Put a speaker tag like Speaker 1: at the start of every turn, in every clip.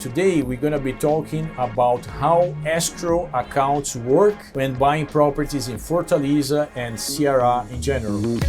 Speaker 1: Today we're going to be talking about how escrow accounts work when buying properties in Fortaleza and Ceará in general.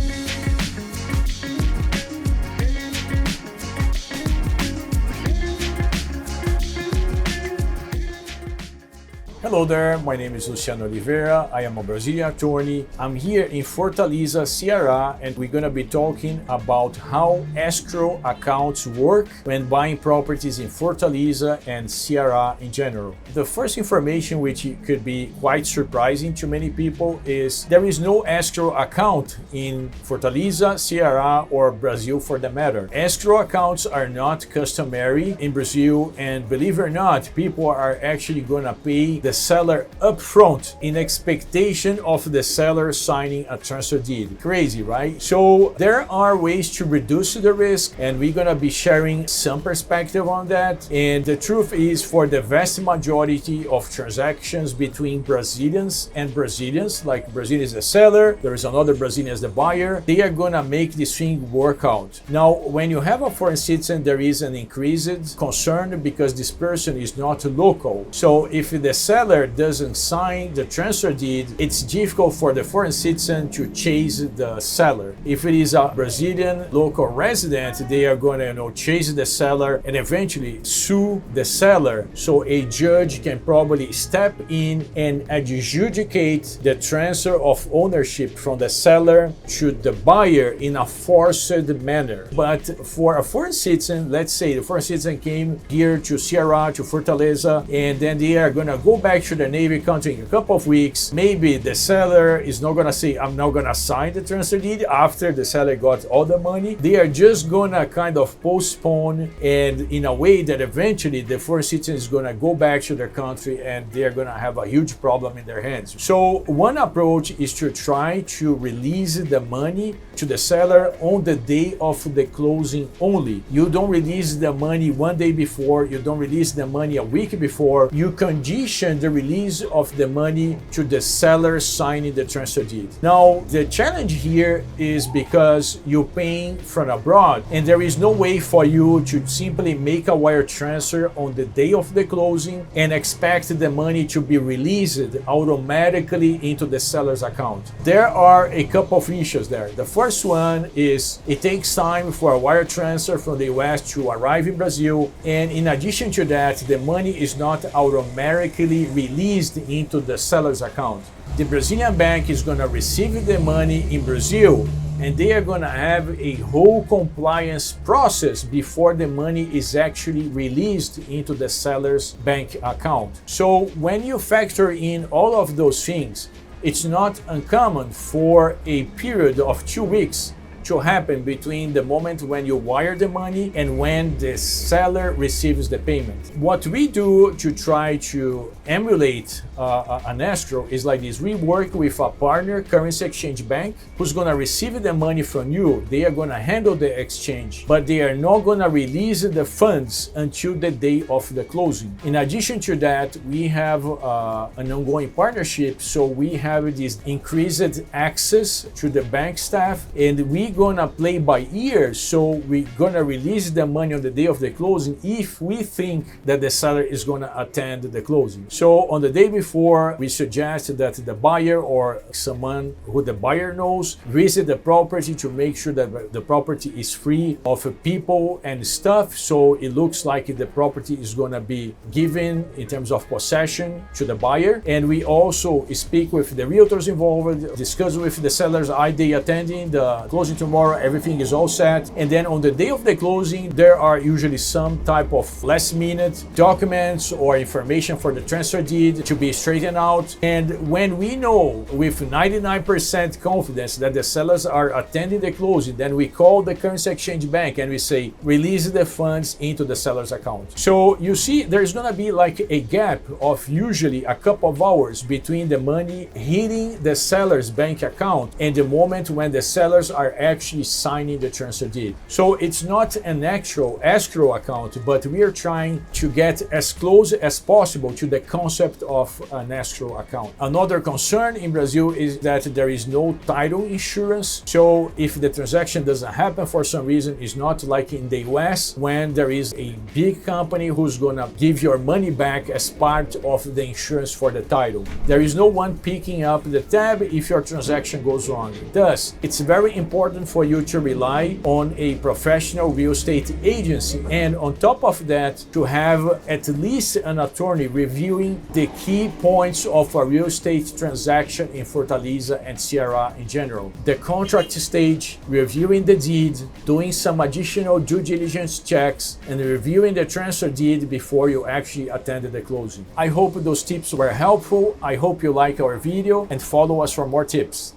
Speaker 1: Hello there, my name is Luciano Oliveira. I am a Brazilian attorney. I'm here in Fortaleza, Ceará, and we're going to be talking about how escrow accounts work when buying properties in Fortaleza and Ceará in general. The first information, which could be quite surprising to many people, is there is no escrow account in Fortaleza, Ceará, or Brazil for the matter. Escrow accounts are not customary in Brazil, and believe it or not, people are actually going to pay the seller upfront in expectation of the seller signing a transfer deed. Crazy, right? So there are ways to reduce the risk, and we're gonna be sharing some perspective on that. And the truth is, for the vast majority of transactions between Brazilians and Brazilians, like Brazilian is the seller, there is another Brazilian as the buyer, they are gonna make this thing work out. Now, when you have a foreign citizen, there is an increased concern because this person is not local. So if the seller doesn't sign the transfer deed, it's difficult for the foreign citizen to chase the seller. If it is a Brazilian local resident, they are going to chase the seller and eventually sue the seller. So a judge can probably step in and adjudicate the transfer of ownership from the seller to the buyer in a forced manner. But for a foreign citizen, let's say the foreign citizen came here to Ceará, to Fortaleza, and then they are going to go back to the neighboring country in a couple of weeks. Maybe the seller is not going to say, I'm not going to sign the transfer deed after the seller got all the money. They are just going to kind of postpone, and in a way that eventually the foreign citizen is going to go back to their country and they are going to have a huge problem in their hands. So one approach is to try to release the money to the seller on the day of the closing only. You don't release the money one day before, you don't release the money a week before. You condition the release of the money to the seller signing the transfer deed. Now, the challenge here is because you're paying from abroad, and there is no way for you to simply make a wire transfer on the day of the closing and expect the money to be released automatically into the seller's account. There are a couple of issues there. The first one is it takes time for a wire transfer from the US to arrive in Brazil, and in addition to that, the money is not automatically released into the seller's account. The Brazilian bank is going to receive the money in Brazil, and they are going to have a whole compliance process before the money is actually released into the seller's bank account. So when you factor in all of those things, it's not uncommon for a period of 2 weeks to happen between the moment when you wire the money and when the seller receives the payment. What we do to try to emulate an escrow is like this. We work with a partner currency exchange bank who's going to receive the money from you. They are going to handle the exchange, but they are not going to release the funds until the day of the closing. In addition to that, we have an ongoing partnership, so we have this increased access to the bank staff, and we're gonna play by ear. So we're gonna release the money on the day of the closing if we think that the seller is gonna attend the closing. So on the day before, we suggest that the buyer or someone who the buyer knows visit the property to make sure that the property is free of people and stuff, so it looks like the property is gonna be given in terms of possession to the buyer. And we also speak with the realtors involved, discuss with the sellers, are they attending the closing tomorrow, everything is all set. And then on the day of the closing, there are usually some type of last minute documents or information for the transfer deed to be straightened out. And when we know with 99% confidence that the sellers are attending the closing, then we call the currency exchange bank and we say, release the funds into the seller's account. So you see, there's gonna be like a gap of usually a couple of hours between the money hitting the seller's bank account and the moment when the sellers are actually signing the transfer deed. So it's not an actual escrow account, but we are trying to get as close as possible to the concept of an escrow account. Another concern in Brazil is that there is no title insurance. So if the transaction doesn't happen for some reason, it's not like in the US when there is a big company who's gonna give your money back as part of the insurance for the title. There is no one picking up the tab if your transaction goes wrong. Thus, it's very important for you to rely on a professional real estate agency, and on top of that, to have at least an attorney reviewing the key points of a real estate transaction in Fortaleza and Ceará in general. The contract stage, reviewing the deed, doing some additional due diligence checks, and reviewing the transfer deed before you actually attend the closing. I hope those tips were helpful. I hope you like our video and follow us for more tips.